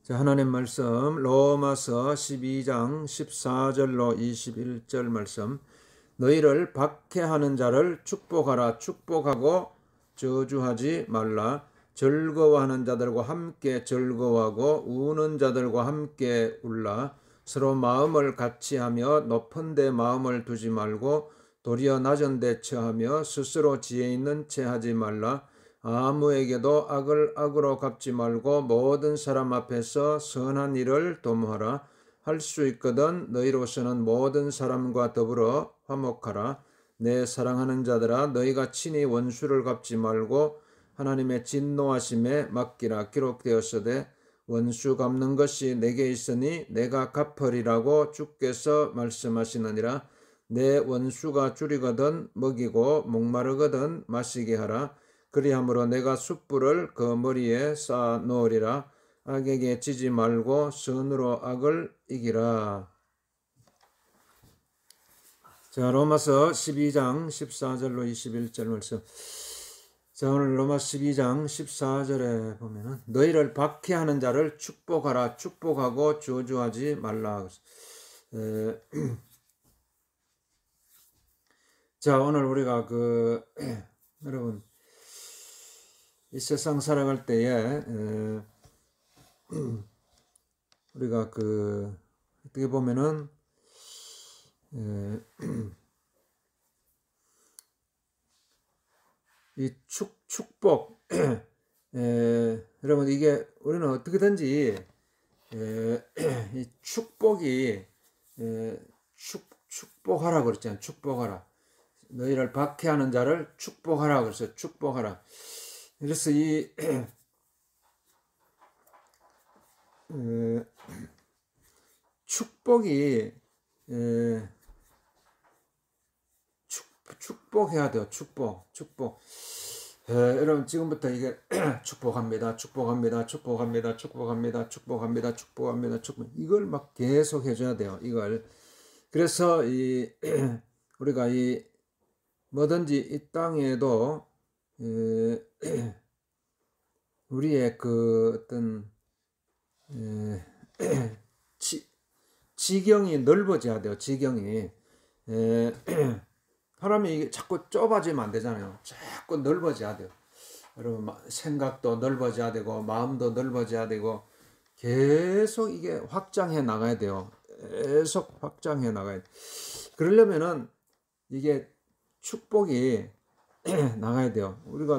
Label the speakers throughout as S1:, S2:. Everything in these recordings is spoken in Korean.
S1: 자, 하나님 말씀 로마서 12장 14절로 21절 말씀. 너희를 박해하는 자를 축복하라. 축복하고 저주하지 말라. 즐거워하는 자들과 함께 즐거워하고 우는 자들과 함께 울라. 서로 마음을 같이 하며 높은 데 마음을 두지 말고 도리어 낮은 데 처하며 스스로 지혜 있는 채 하지 말라. 아무에게도 악을 악으로 갚지 말고 모든 사람 앞에서 선한 일을 도모하라. 할 수 있거든 너희로서는 모든 사람과 더불어 화목하라. 내 사랑하는 자들아, 너희가 친히 원수를 갚지 말고 하나님의 진노하심에 맡기라. 기록되었으되 원수 갚는 것이 내게 있으니 내가 갚으리라고 주께서 말씀하시느니라. 내 원수가 줄이거든 먹이고 목마르거든 마시게 하라. 그리함으로 내가 숯불을 그 머리에 쌓아 놓으리라. 악에게 지지 말고 선으로 악을 이기라. 자, 로마서 12장 14절로 21절 말씀. 자, 오늘 로마서 12장 14절에 보면은 너희를 박해하는 자를 축복하라. 축복하고 저주하지 말라. 자, 오늘 우리가 여러분 이 세상 살아갈 때에 우리가 어떻게 보면은 이 축복 여러분 이게 우리는 어떻게든지 이 축복이 축복하라 그랬잖아요. 축복하라. 너희를 박해하는 자를 축복하라 그래서 축복하라. 그래서 이 축복이 축복해야 돼요. 축복. 여러분 지금부터 이게 축복합니다. 축복합니다. 축복합니다. 축복합니다. 축복합니다. 축복합니다. 이걸 막 계속 해줘야 돼요. 이걸. 그래서 우리가 뭐든지 이 땅에도 우리의 어떤 지경이 넓어져야 돼요. 지경이. 사람이 이게 자꾸 좁아지면 안 되잖아요. 자꾸 넓어져야 돼요. 여러분 생각도 넓어져야 되고 마음도 넓어져야 되고 계속 이게 확장해 나가야 돼요. 계속 확장해 나가야 돼. 그러려면은 이게 축복이 나가야 돼요. 우리가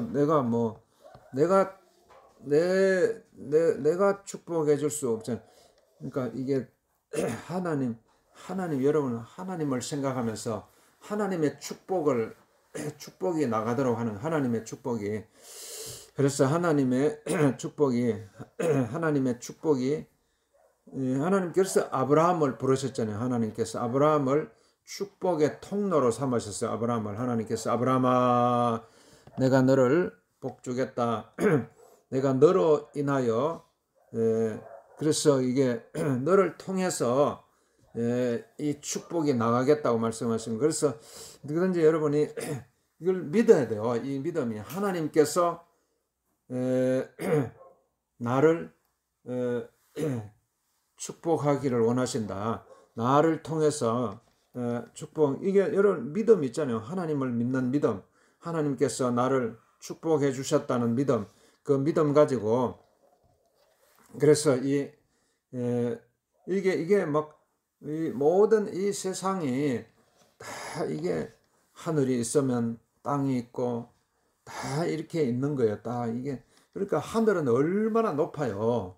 S1: 내가 축복해 줄 수 없잖아요. 그러니까 이게 하나님 여러분 하나님을 생각하면서 하나님의 축복이 나가도록 하는 하나님의 축복이. 그래서 하나님의 축복이 하나님께서 아브라함을 부르셨잖아요. 하나님께서 아브라함을 축복의 통로로 삼으셨어요. 아브라함을 하나님께서 아브라함아 내가 너를 복주겠다. 내가 너로 인하여 그래서 이게 너를 통해서 이 축복이 나가겠다고 말씀하신. 그래서 누구든지 여러분이 이걸 믿어야 돼요. 이 믿음이 하나님께서 나를 축복하기를 원하신다. 나를 통해서 축복. 이게 여러분 믿음 있잖아요. 하나님을 믿는 믿음. 하나님께서 나를 축복해 주셨다는 믿음. 그 믿음 가지고 그래서 이게 막 이 모든 이 세상이 다 이게 하늘이 있으면 땅이 있고 다 이렇게 있는 거예요. 다 이게 그러니까 하늘은 얼마나 높아요.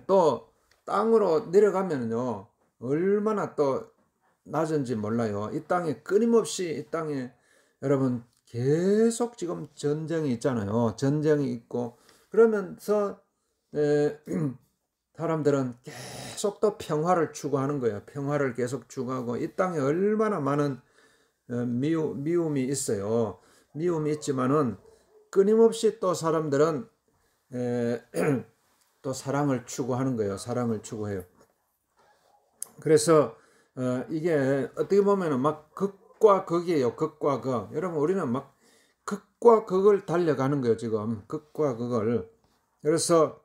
S1: 또 땅으로 내려가면요 얼마나 또 낮은지 몰라요. 이 땅에 끊임없이 이 땅에 여러분 계속 지금 전쟁이 있잖아요. 전쟁이 있고 그러면서 사람들은 계속 또 평화를 추구하는 거예요. 평화를 계속 추구하고 이 땅에 얼마나 많은 미움이 있어요. 미움이 있지만은 끊임없이 또 사람들은 또 사랑을 추구하는 거예요. 사랑을 추구해요. 그래서 이게 어떻게 보면은 막 극과 극이에요. 극과 극. 여러분 우리는 막 극과 극을 달려가는 거예요. 지금 극과 극을. 그래서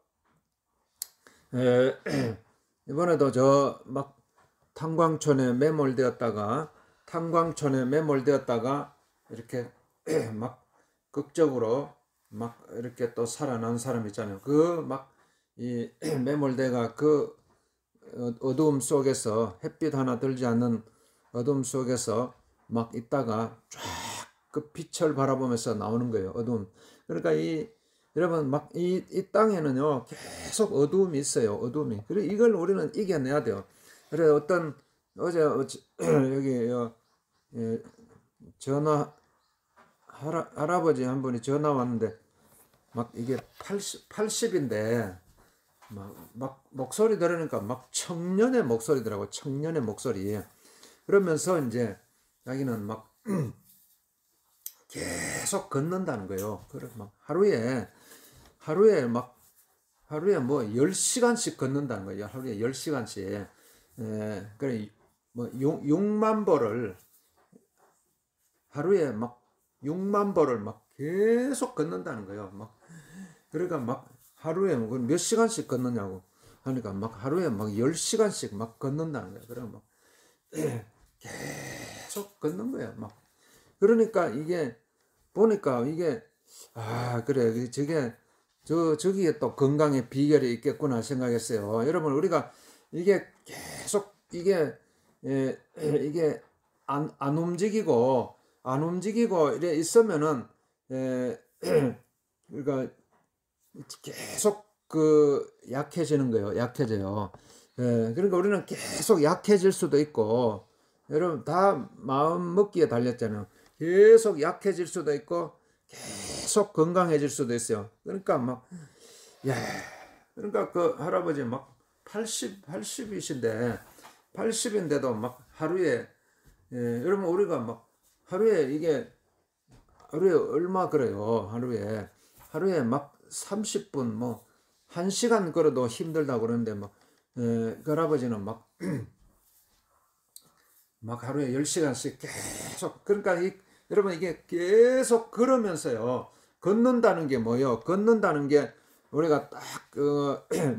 S1: 에, 이번에도 저 막 탄광촌에 매몰되었다가 이렇게 막 극적으로 막 이렇게 또 살아난 사람 있잖아요. 그 막 이 매몰대가 그 어두움 속에서, 햇빛 하나 들지 않는 어두움 속에서 막 있다가 쫙 그 빛을 바라보면서 나오는 거예요. 어두움. 그러니까 여러분 막 이 땅에는요 계속 어두움이 있어요. 어두움이. 그리고 이걸 우리는 이겨내야 돼요. 그래 어제 여기 예, 전화 할아버지 한 분이 전화 왔는데 막 이게 80인데 막 목소리 들으니까 막 청년의 목소리더라고. 청년의 목소리. 그러면서 이제 자기는 막 계속 걷는다는 거예요. 그래 막 하루에 뭐 10시간씩 걷는다는 거예요. 하루에 10시간씩. 그래 뭐 6만 보를 하루에 막 6만 보를 막 계속 걷는다는 거예요. 막 그러니까 막 하루에 몇 시간씩 걷느냐고 하니까 막 하루에 막 10시간씩 막 걷는다는 거예요. 그래 막 계속 걷는 거예요. 막 그러니까 이게 보니까 이게 그래 저게 저기에 또 건강의 비결이 있겠구나 생각했어요. 여러분 우리가 이게 계속 이게 안 움직이고 이래 있으면은 그러니까 계속 그 약해지는 거예요. 약해져요. 그러니까 우리는 계속 약해질 수도 있고, 여러분 다 마음 먹기에 달렸잖아요. 계속 약해질 수도 있고 계속 건강해질 수도 있어요. 그러니까 막 야, 그러니까 그 할아버지 막 80이신데 막 하루에 여러분 우리가 막 하루에 얼마 그래요. 하루에 막 30분 뭐 1시간 걸어도 힘들다고 그러는데 그 할아버지는 막 하루에 10시간씩 계속 그러니까 여러분 이게 계속 걸으면서요. 걷는다는 게 뭐예요? 걷는다는 게 우리가 딱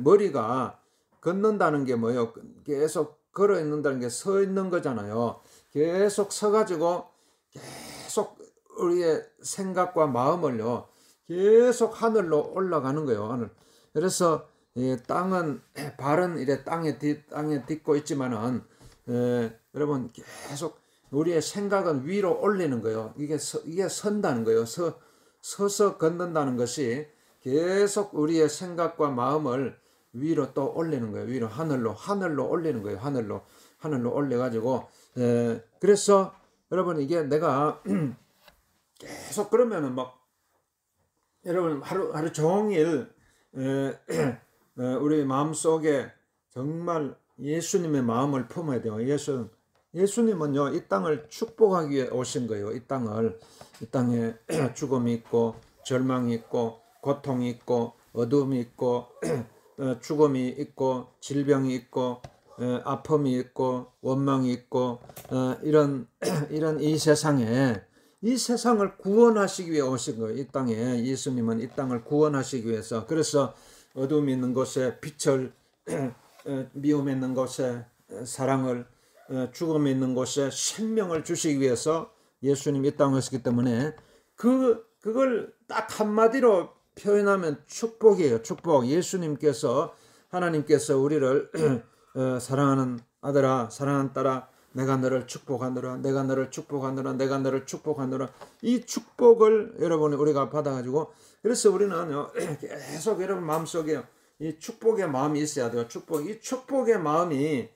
S1: 머리가 걷는다는 게 뭐예요? 계속 걸어 있는다는 게 서 있는 거잖아요. 계속 서 가지고 계속 우리의 생각과 마음을요. 계속 하늘로 올라가는 거예요. 하늘. 그래서 땅은 발은 이래 땅에 딛고 있지만은 여러분 계속 우리의 생각은 위로 올리는 거예요. 이게 선다는 거예요. 서서 걷는다는 것이 계속 우리의 생각과 마음을 위로 또 올리는 거예요. 위로 하늘로 올리는 거예요. 하늘로 올려가지고 그래서 여러분 이게 내가 계속 그러면은 막 여러분 하루 종일 우리 마음속에 정말 예수님의 마음을 품어야 돼요. 예수님은요 이 땅을 축복하기 위해 오신 거예요. 이 땅에 죽음이 있고 절망이 있고 고통이 있고 어둠이 있고 죽음이 있고 질병이 있고 아픔이 있고 원망이 있고 이런 이 세상을 구원하시기 위해 오신 거예요. 이 땅에 예수님은 이 땅을 구원하시기 위해서. 그래서 어둠이 있는 곳에 빛을, 미움 있는 곳에 사랑을, 죽음이 있는 곳에 생명을 주시기 위해서 예수님이 이 땅에 오셨기 때문에 그걸 딱 한마디로 표현하면 축복이에요. 축복. 하나님께서 우리를 사랑하는 아들아, 사랑하는 딸아, 내가 너를 축복하노라. 내가 너를 축복하노라. 내가 너를 축복하노라. 이 축복을 여러분 우리가 받아가지고 그래서 우리는 계속 여러분 마음속에 이 축복의 마음이 있어야 돼요. 이 축복의 마음이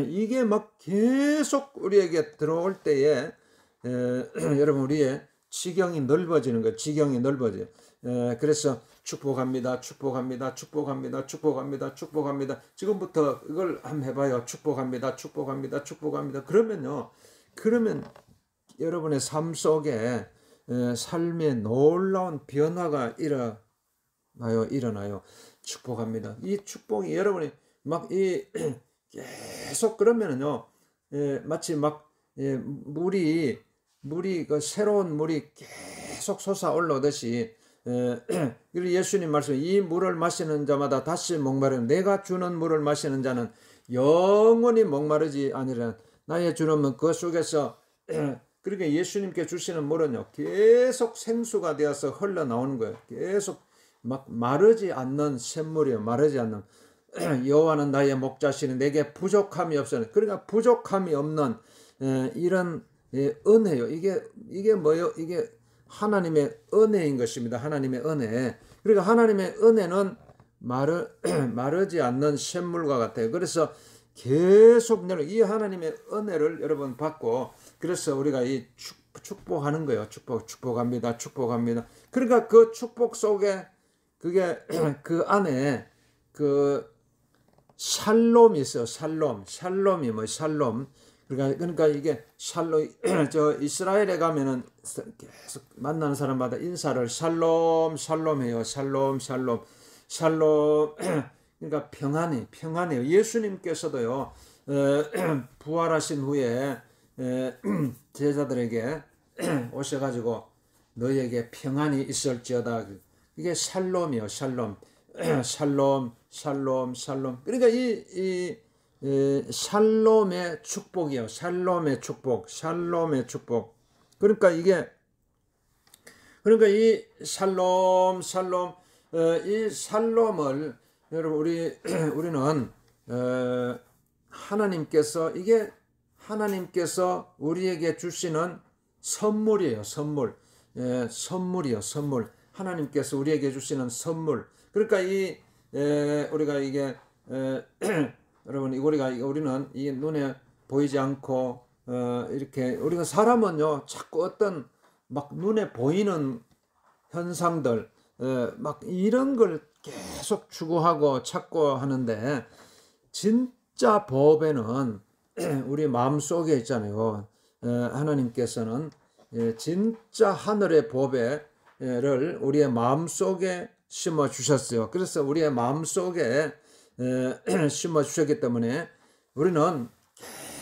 S1: 이게 막 계속 우리에게 들어올 때에 여러분 우리의 지경이 넓어지는 거예요. 지경이 넓어져요. 그래서 축복합니다. 축복합니다. 축복합니다. 축복합니다. 축복합니다. 지금부터 이걸 한번 해봐요. 축복합니다. 축복합니다. 축복합니다. 그러면 여러분의 삶 속에 삶의 놀라운 변화가 일어나요. 축복합니다. 이 축복이 여러분이 막 계속 그러면은요, 마치 물이 그 새로운 물이 계속 솟아 올라오듯이 그리고 예수님 말씀, 이 물을 마시는 자마다 다시 목마르는, 내가 주는 물을 마시는 자는 영원히 목마르지 아니라, 나의 주는 그 속에서 그러니까 예수님께 주시는 물은요 계속 생수가 되어서 흘러나오는 거예요. 계속 막 마르지 않는 샘물이에요. 마르지 않는. 여호와는 나의 목자시니 내게 부족함이 없으니, 그러니까 부족함이 없는 이런 은혜요. 이게 뭐요? 이게 하나님의 은혜인 것입니다. 하나님의 은혜. 그러니까 하나님의 은혜는 마르지 않는 샘물과 같아요. 그래서 계속 이 하나님의 은혜를 여러분 받고, 그래서 우리가 이 축복하는 거예요. 축복합니다. 축복합니다. 그러니까 그 축복 속에 그게 그 안에 그 샬롬이 있어요. 샬롬이 뭐 샬롬. 그러니까 이게 저 이스라엘에 가면은 계속 만나는 사람마다 인사를 샬롬 해요. 샬롬. 그러니까 평안해요. 예수님께서도요 부활하신 후에 제자들에게 오셔가지고 너희에게 평안이 있을지어다. 이게 샬롬이요. 샬롬. 그러니까 이 샬롬의 축복이요. 샬롬의 축복. 그러니까 이 샬롬, 이 샬롬을 여러분 우리는 하나님께서 우리에게 주시는 선물이에요. 선물이요. 하나님께서 우리에게 주시는 선물. 그러니까 우리가 이게 여러분 우리는 이 눈에 보이지 않고 이렇게 우리가 사람은요 자꾸 어떤 막 눈에 보이는 현상들 막 이런 걸 계속 추구하고 찾고 하는데, 진짜 법에는 우리 마음속에 있잖아요. 하나님께서는 진짜 하늘의 법에를 우리의 마음속에 심어 주셨어요. 그래서 우리의 마음속에 심어 주셨기 때문에 우리는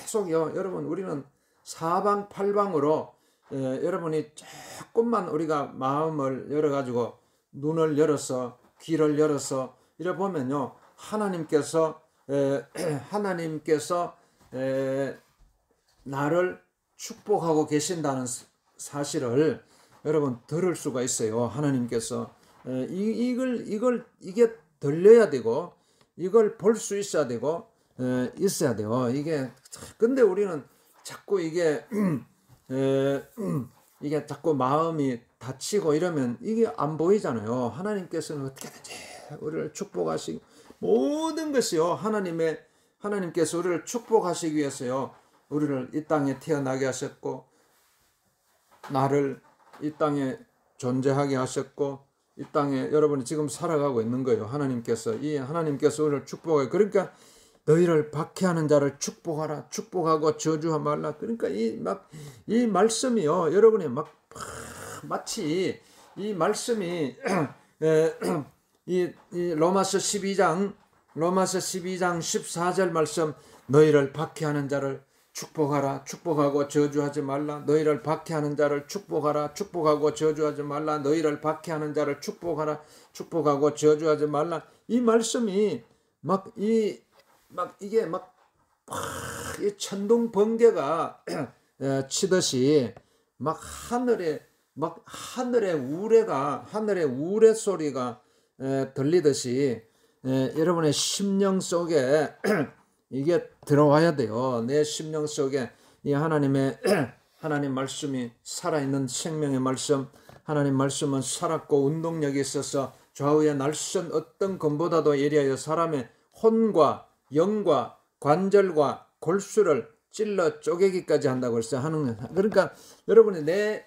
S1: 계속요. 여러분 우리는 사방팔방으로 여러분이 조금만 우리가 마음을 열어가지고 눈을 열어서 귀를 열어서 이래 보면요 하나님께서 나를 축복하고 계신다는 사실을 여러분 들을 수가 있어요. 하나님께서 이게 들려야 되고 이걸 볼 수 있어야 되고 있어야 돼요. 근데 우리는 자꾸 이게 자꾸 마음이 다치고 이러면 이게 안 보이잖아요. 하나님께서는 어떻게든지 우리를 축복하시고 모든 것이요 하나님께서 우리를 축복하시기 위해서요 우리를 이 땅에 태어나게 하셨고, 나를 이 땅에 존재하게 하셨고, 이 땅에 여러분이 지금 살아가고 있는 거예요. 하나님께서 우리를 축복해요. 그러니까 너희를 박해하는 자를 축복하라. 축복하고 저주하지 말라. 그러니까 이 말씀이요 여러분이 마치 이 말씀이 이 로마서 12장 14절 말씀, 너희를 박해하는 자를 축복하라. 축복하고 저주하지 말라. 너희를 박해하는 자를 축복하라. 축복하고 저주하지 말라. 너희를 박해하는 자를 축복하라. 축복하고 저주하지 말라. 이 말씀이 이게 이 천둥 번개가 치듯이 하늘의 우레 소리가 들리듯이 여러분의 심령 속에 이게 들어와야 돼요. 내 심령 속에 이 하나님 말씀이 살아있는 생명의 말씀, 하나님 말씀은 살았고 운동력이 있어서 좌우의 날선 어떤 검보다도 예리하여 사람의 혼과 영과 관절과 골수를 찔러 쪼개기까지 한다고 했어요. 그러니까 여러분이 내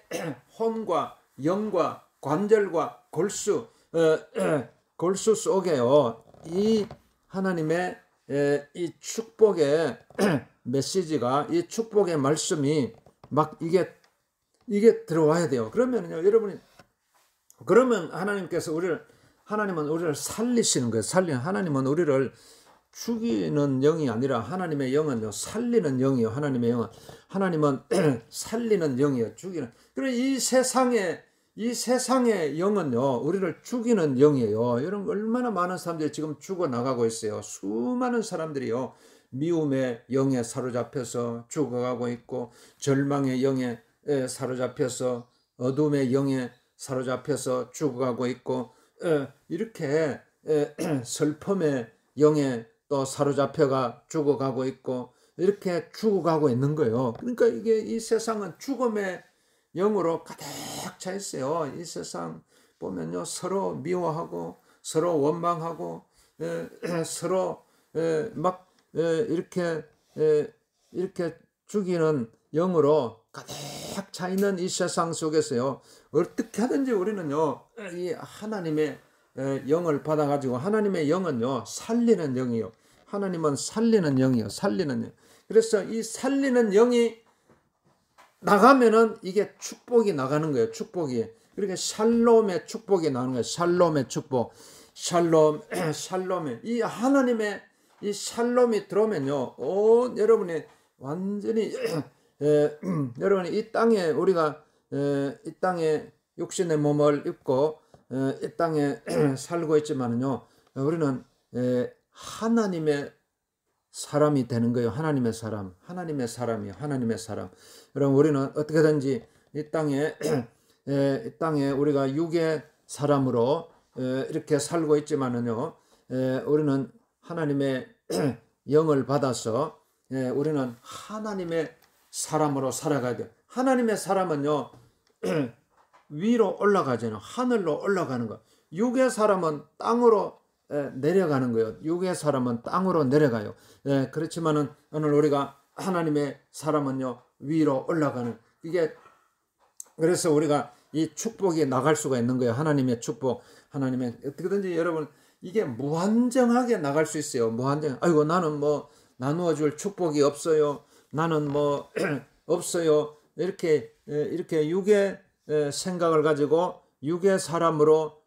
S1: 혼과 영과 관절과 골수 속에요 이 하나님의 이 축복의 메시지가, 이 축복의 말씀이 이게 들어와야 돼요. 그러면요 여러분이 하나님은 우리를 살리시는 거예요. 하나님은 우리를 죽이는 영이 아니라, 하나님의 영은요 살리는 영이요. 하나님의 영은 살리는 영이요, 죽이는. 그리고 이 세상에 이 세상의 영은요, 우리를 죽이는 영이에요. 이런 얼마나 많은 사람들이 지금 죽어나가고 있어요. 수많은 사람들이요, 미움의 영에 사로잡혀서 죽어가고 있고, 절망의 영에 사로잡혀서, 어둠의 영에 사로잡혀서 죽어가고 있고, 이렇게 슬픔의 영에 또 사로잡혀가 죽어가고 있고, 이렇게 죽어가고 있는 거예요. 그러니까 이게 이 세상은 죽음의 영으로 가득 차 있어요. 이 세상 보면요, 서로 미워하고 서로 원망하고 서로 막 이렇게 죽이는 영으로 가득 차 있는 이 세상 속에서요, 어떻게 하든지 우리는요, 이 하나님의 영을 받아가지고, 하나님의 영은요, 살리는 영이요. 하나님은 살리는 영이요. 살리는 영. 그래서 이 살리는 영이 나가면은 이게 축복이 나가는 거예요. 축복이. 그러니까 샬롬의 축복이 나오는 거예요. 샬롬의 축복. 샬롬, 샬롬의. 이 하나님의 이 샬롬이 들어오면요, 여러분이 완전히, 여러분이 이 땅에, 우리가, 이 땅에 육신의 몸을 입고, 이 땅에 살고 있지만은요, 우리는, 하나님의 사람이 되는 거예요. 하나님의 사람, 하나님의 사람이요. 하나님의 사람. 그럼 우리는 어떻게든지 이 땅에 우리가 육의 사람으로 이렇게 살고 있지만은요, 우리는 하나님의 영을 받아서 우리는 하나님의 사람으로 살아가야 돼요. 하나님의 사람은요, 위로 올라가잖아요. 하늘로 올라가는 거. 육의 사람은 땅으로 내려가는 거예요. 육의 사람은 땅으로 내려가요. 그렇지만은 오늘 우리가 하나님의 사람은요, 위로 올라가는, 이게 그래서 우리가 이 축복이 나갈 수가 있는 거예요. 하나님의 축복, 하나님의, 어떻게든지 여러분, 이게 무한정하게 나갈 수 있어요. 무한정. 아이고, 나는 뭐 나누어 줄 축복이 없어요. 나는 뭐 없어요. 이렇게 육의 생각을 가지고 육의 사람으로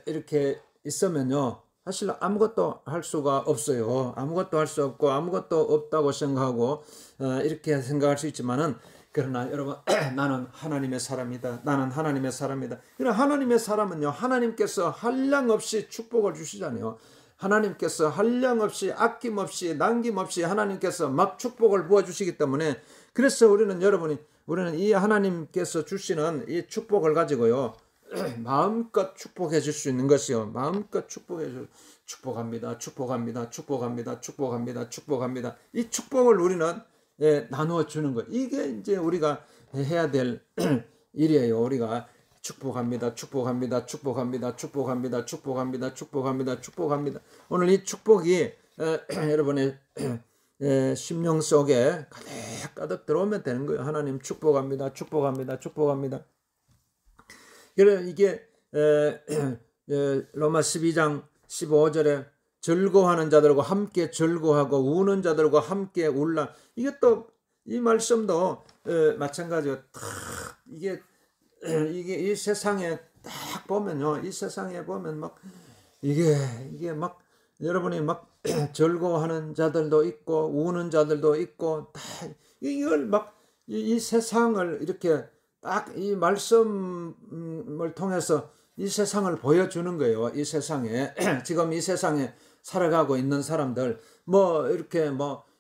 S1: 이렇게 있으면요, 사실 아무것도 할 수가 없어요. 아무것도 할 수 없고 아무것도 없다고 생각하고 이렇게 생각할 수 있지만은, 그러나 여러분, 나는 하나님의 사람이다. 나는 하나님의 사람이다. 그러나 하나님의 사람은요, 하나님께서 한량없이 축복을 주시잖아요. 하나님께서 한량없이 아낌없이 남김없이 하나님께서 막 축복을 부어주시기 때문에, 그래서 우리는 이 하나님께서 주시는 이 축복을 가지고요, 마음껏 축복해 줄 수 있는 것이요. 마음껏 축복합니다. 축복합니다. 축복합니다. 축복합니다. 축복합니다. 이 축복을 우리는 나누어 주는 거. 이게 이제 우리가 해야 될 일이에요. 우리가 축복합니다. 축복합니다. 축복합니다. 축복합니다. 축복합니다. 축복합니다. 축복합니다. 오늘 이 축복이 여러분의 심령 속에 가득 들어오면 되는 거예요. 하나님 축복합니다. 축복합니다. 축복합니다. 그래서 이게 로마 12장 15절에 즐거워하는 자들과 함께 즐거워하고 우는 자들과 함께 울라. 이것도 이 말씀도 마찬가지로 이게 이 세상에 딱 보면요, 이 세상에 보면 막 이게 막 여러분이 막 즐거워하는 자들도 있고 우는 자들도 있고, 다 이걸 막 이 세상을 이렇게 딱 이 말씀을 통해서 이 세상을 보여주는 거예요. 이 세상에 지금 이 세상에 살아가고 있는 사람들, 뭐 이렇게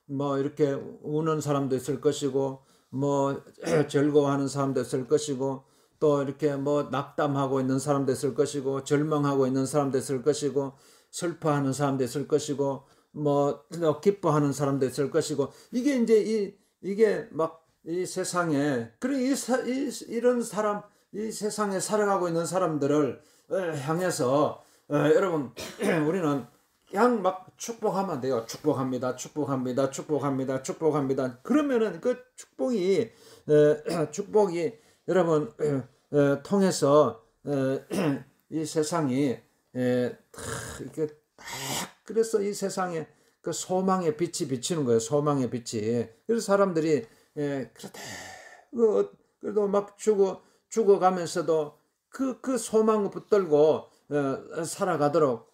S1: 이렇게 우는 사람도 있을 것이고, 뭐 즐거워하는 사람도 있을 것이고, 또 이렇게 뭐 낙담하고 있는 사람도 있을 것이고, 절망하고 있는 사람도 있을 것이고, 슬퍼하는 사람도 있을 것이고, 뭐 기뻐하는 사람도 있을 것이고, 이게 이제 이게 막 이 세상에, 그리고 이런 사람, 이 세상에 살아가고 있는 사람들을 향해서 여러분, 우리는 그냥 막 축복하면 돼요. 축복합니다. 축복합니다. 축복합니다. 축복합니다. 그러면은 그 축복이 여러분 통해서 이 세상이 이렇게 딱, 그래서 이 세상에 그 소망의 빛이 비치는 거예요. 소망의 빛이. 그래서 사람들이 그렇다, 그래도 막 죽어가면서도 그 소망을 붙들고 살아가도록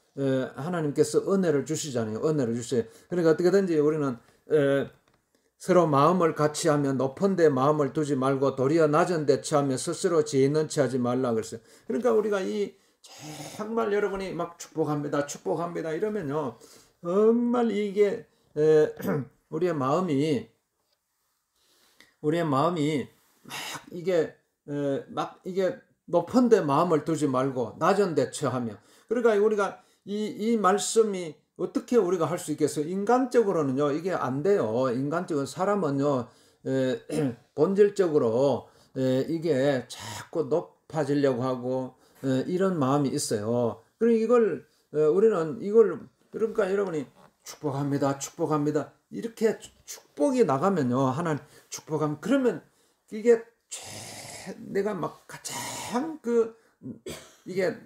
S1: 하나님께서 은혜를 주시잖아요. 은혜를 주세요. 그러니까 어떻게든지 우리는 서로 마음을 같이 하며 높은 데 마음을 두지 말고 도리어 낮은 데 처하며 스스로 지혜 있는 체하지 말라 그랬어요. 그러니까 우리가 이 정말 여러분이 막 축복합니다, 축복합니다 이러면요, 정말 이게 우리의 마음이 막 이게 높은 데 마음을 두지 말고 낮은 데 처하며, 그러니까 우리가 이 말씀이 어떻게 우리가 할 수 있겠어요? 인간적으로는요 이게 안 돼요. 인간적으로 사람은요 본질적으로 이게 자꾸 높아지려고 하고 이런 마음이 있어요. 그리고 이걸 우리는 이걸, 그러니까 여러분이 축복합니다, 축복합니다 이렇게 축복이 나가면요, 하나님 축복하면, 그러면 이게 내가 막 가장 이게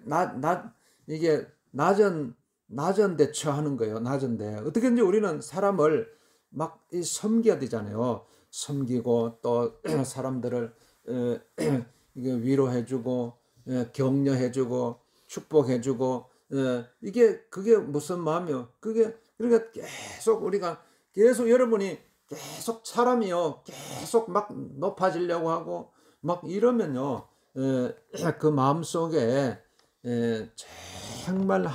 S1: 이게 낮은 데 처하는 거예요. 낮은데 어떻게든지 우리는 사람을 막 섬겨야 되잖아요. 섬기고 또 사람들을 이게 위로해주고 격려해주고 축복해주고, 그게 무슨 마음이요? 그게 그러니까 계속 우리가 계속 여러분이 계속 사람이요 계속 막 높아지려고 하고 막 이러면요, 그 마음 속에 정말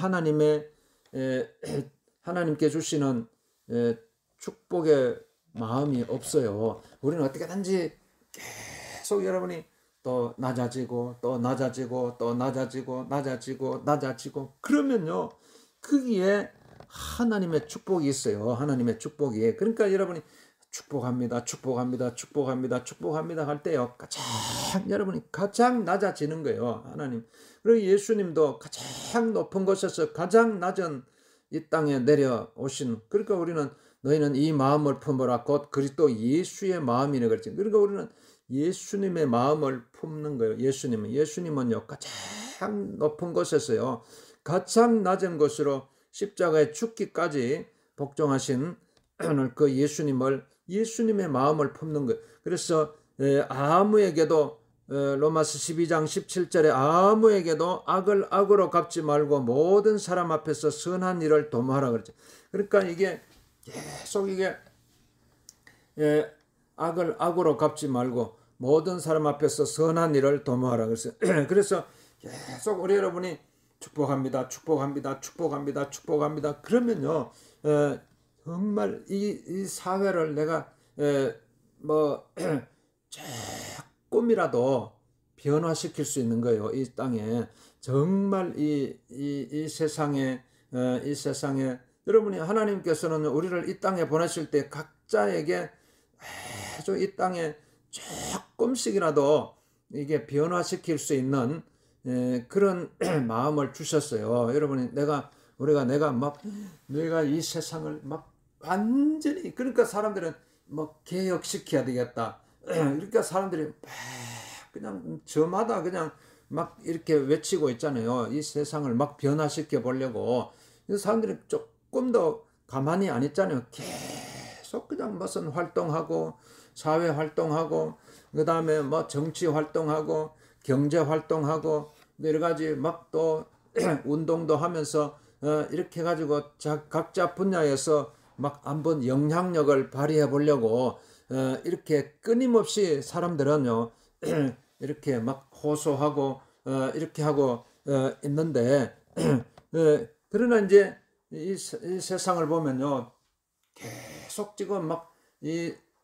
S1: 하나님께 주시는 축복의 마음이 없어요. 우리는 어떻게든지 계속 여러분이 또 낮아지고 또 낮아지고 또 낮아지고 그러면요, 거기에 하나님의 축복이 있어요. 하나님의 축복이. 그러니까 여러분이 축복합니다, 축복합니다, 축복합니다, 축복합니다 할 때요, 여러분이 가장 낮아지는 거예요, 하나님. 그리고 예수님도 가장 높은 곳에서 가장 낮은 이 땅에 내려오신, 그러니까 우리는 너희는 이 마음을 품으라 곧 그리스도 예수의 마음이네 그랬지. 그러니까 우리는 예수님의 마음을 품는 거예요. 예수님은요 가장 높은 곳에서요 가장 낮은 곳으로 십자가에 죽기까지 복종하신 그 예수님의 마음을 품는 거예요. 그래서 아무에게도 로마서 12장 17절에 아무에게도 악을 악으로 갚지 말고 모든 사람 앞에서 선한 일을 도모하라 그랬죠. 그러니까 이게 계속 악을 악으로 갚지 말고 모든 사람 앞에서 선한 일을 도모하라 그랬어요. 그래서 계속 우리 여러분이 축복합니다, 축복합니다, 축복합니다, 축복합니다 그러면요, 정말 이 사회를 내가 조금이라도 변화시킬 수 있는 거예요. 이 땅에 정말 이 세상에 여러분이 하나님께서는 우리를 이 땅에 보내실 때 각자에게 아주 이 땅에 조금씩이라도 이게 변화시킬 수 있는 그런 마음을 주셨어요. 여러분이 내가 이 세상을 막 완전히, 그러니까 사람들은 뭐 개혁시켜야 되겠다. 그러니까 사람들이 막 그냥 저마다 그냥 막 이렇게 외치고 있잖아요. 이 세상을 막 변화시켜 보려고. 사람들이 조금 더 가만히 안 있잖아요. 계속 그냥 무슨 활동하고 사회 활동하고 그 다음에 뭐 정치 활동하고 경제 활동하고 여러 가지 막 또 운동도 하면서 이렇게 해가지고 각자 분야에서 막 한번 영향력을 발휘해 보려고 이렇게 끊임없이 사람들은요 이렇게 막 호소하고 이렇게 하고 있는데 그러나 이제 이 세상을 보면요 계속 지금 막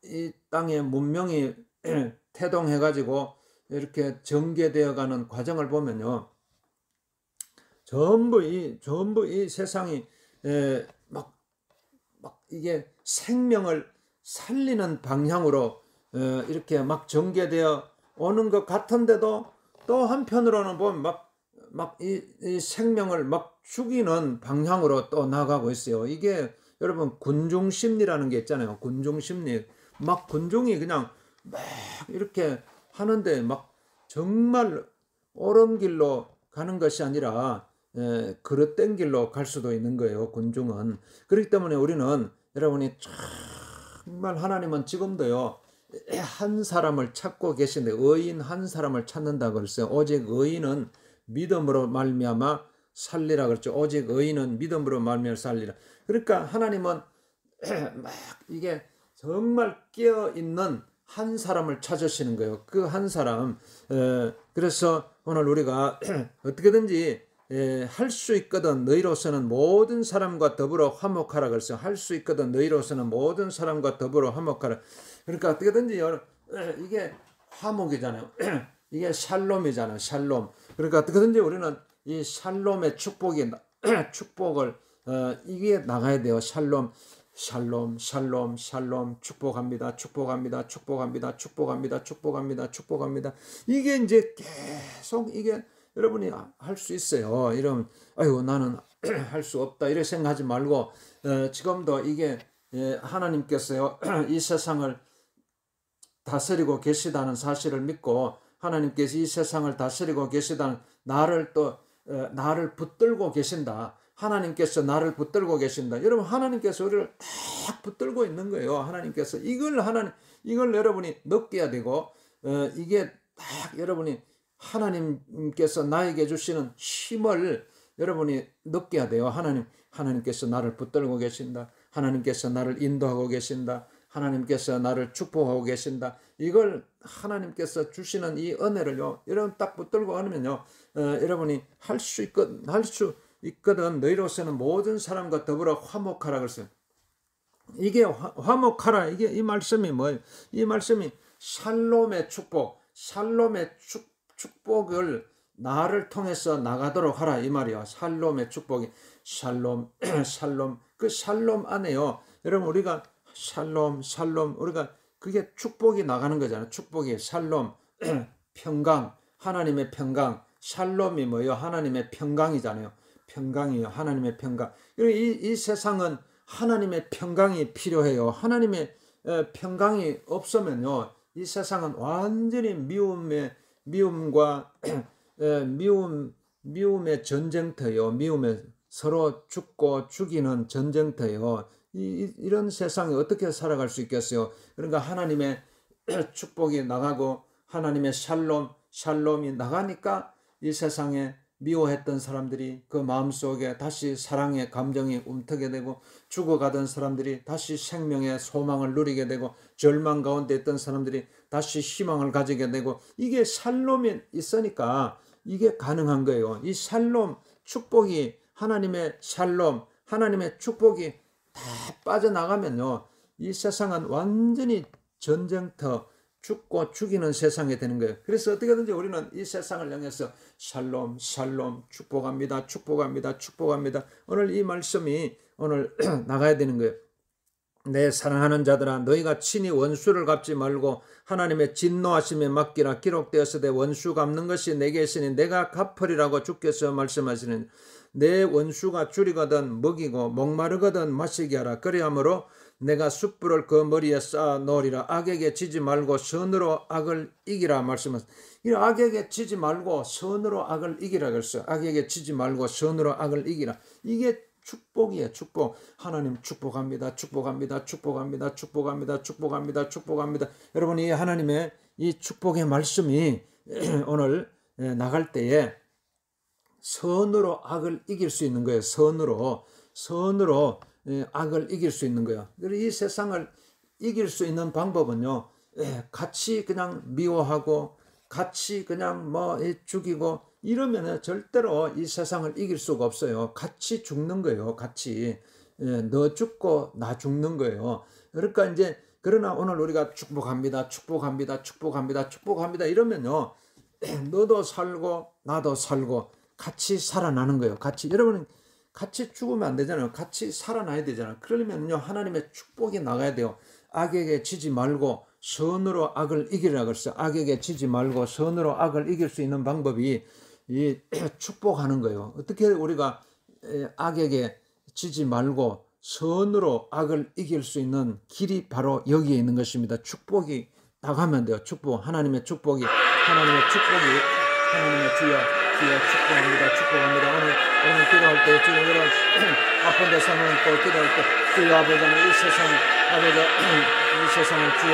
S1: 이 땅의 문명이 태동해 가지고 이렇게 전개되어 가는 과정을 보면요 전부 이 세상이 막 이게 생명을 살리는 방향으로 이렇게 막 전개되어 오는 것 같은데도 또 한편으로는 보면 막 이 생명을 막 죽이는 방향으로 또 나가고 있어요. 이게 여러분 군중심리라는 게 있잖아요. 군중심리. 막 군중이 그냥 막 이렇게 하는데 막 정말 옳은 길로 가는 것이 아니라 그릇된 길로 갈 수도 있는 거예요. 군중은. 그렇기 때문에 우리는 여러분이 정말 하나님은 지금도요 한 사람을 찾고 계신데 의인 한 사람을 찾는다 그랬어요. 오직 의인은 믿음으로 말미암아 살리라 그랬죠. 오직 의인은 믿음으로 말미암아 살리라. 그러니까 하나님은 막 이게 정말 깨어있는 한 사람을 찾으시는 거예요. 그 한 사람. 그래서 오늘 우리가 어떻게든지 할 수 있거든 너희로서는 모든 사람과 더불어 화목하라 그랬어요. 할 수 있거든 너희로서는 모든 사람과 더불어 화목하라. 그러니까 어떻게든지 이게 화목이잖아요. 이게 샬롬이잖아요. 샬롬. 그러니까 어떻게든지 우리는 이 샬롬의 축복을 이게 나가야 돼요. 샬롬. 샬롬, 샬롬, 샬롬, 축복합니다, 축복합니다, 축복합니다, 축복합니다, 축복합니다, 축복합니다. 이게 이제 계속 이게 여러분이 할 수 있어요. 이러면 아이고 나는 할 수 없다 이렇게 생각하지 말고 지금도 이게 하나님께서요 이 세상을 다스리고 계시다는 사실을 믿고 하나님께서 이 세상을 다스리고 계시다는 나를 붙들고 계신다. 하나님께서 나를 붙들고 계신다. 여러분 하나님께서 우리를 딱 붙들고 있는 거예요. 하나님께서 이걸 여러분이 느껴야 되고 이게 딱 여러분이 하나님께서 나에게 주시는 힘을 여러분이 느껴야 돼요. 하나님께서 나를 붙들고 계신다. 하나님께서 나를 인도하고 계신다. 하나님께서 나를 축복하고 계신다. 이걸 하나님께서 주시는 이 은혜를요. 여러분 딱 붙들고 하면요. 여러분이 할 수 있거든 너희로서는 모든 사람과 더불어 화목하라 그랬어요. 이게 화목하라 이게 이 말씀이 뭐예요? 이 말씀이 샬롬의 축복을 나를 통해서 나가도록 하라 이 말이야. 샬롬의 축복이 샬롬 그 샬롬 안에요. 여러분 우리가 샬롬 우리가 그게 축복이 나가는 거잖아요. 축복이 샬롬 평강 하나님의 평강 샬롬이 뭐예요? 하나님의 평강이잖아요. 평강이에요. 하나님의 평강. 이 세상은 하나님의 평강이 필요해요. 하나님의 평강이 없으면요. 이 세상은 완전히 미움과 미움의 전쟁터예요. 미움의 서로 죽고 죽이는 전쟁터예요. 이런 세상에 어떻게 살아갈 수 있겠어요? 그러니까 하나님의 축복이 나가고 하나님의 샬롬이 나가니까 이 세상에 미워했던 사람들이 그 마음속에 다시 사랑의 감정이 움트게 되고 죽어가던 사람들이 다시 생명의 소망을 누리게 되고 절망 가운데 있던 사람들이 다시 희망을 가지게 되고 이게 샬롬이 있으니까 이게 가능한 거예요. 이 샬롬 축복이 하나님의 샬롬 하나님의 축복이 다 빠져나가면요. 이 세상은 완전히 전쟁터 죽고 죽이는 세상이 되는 거예요. 그래서 어떻게든지 우리는 이 세상을 향해서 샬롬 축복합니다. 오늘 이 말씀이 오늘 나가야 되는 거예요. 내 사랑하는 자들아 너희가 친히 원수를 갚지 말고 하나님의 진노하심에 맡기라. 기록되었으되 원수 갚는 것이 내게 있으니 내가 갚으리라고 주께서 말씀하시는 내 원수가 줄이거든 먹이고 목마르거든 마시게 하라. 그리하므로 내가 숯불을 그 머리에 쌓아 놓으리라. 악에게 지지 말고 선으로 악을 이기라 말씀하셨습니다. 악에게 지지 말고 선으로 악을 이기라 그랬어요. 악에게 지지 말고 선으로 악을 이기라. 이게 축복이에요. 축복. 하나님 축복합니다. 여러분 이 하나님의 이 축복의 말씀이 오늘 나갈 때에 선으로 악을 이길 수 있는 거예요. 선으로 악을 이길 수 있는 거예요. 이 세상을 이길 수 있는 방법은요. 같이 그냥 미워하고 같이 그냥 죽이고 이러면 절대로 이 세상을 이길 수가 없어요. 같이 죽는 거예요. 같이 너 죽고 나 죽는 거예요. 그러니까 이제 그러나 오늘 우리가 축복합니다 이러면요. 너도 살고 나도 살고 같이 살아나는 거예요. 여러분은 같이 죽으면 안 되잖아요. 같이 살아나야 되잖아요. 그러려면요 하나님의 축복이 나가야 돼요. 악에게 지지 말고 선으로 악을 이기라 그랬어요. 악에게 지지 말고 선으로 악을 이길 수 있는 방법이 이 축복하는 거예요. 어떻게 우리가 악에게 지지 말고 선으로 악을 이길 수 있는 길이 바로 여기에 있는 것입니다. 축복이 나가면 돼요. 축복 하나님의 축복이 하나님의 주여 축복합니다. 오늘 기도할 때 주여 여러분 아픈 데서는 또 기도할 때 주여 아버지 이 세상은 주여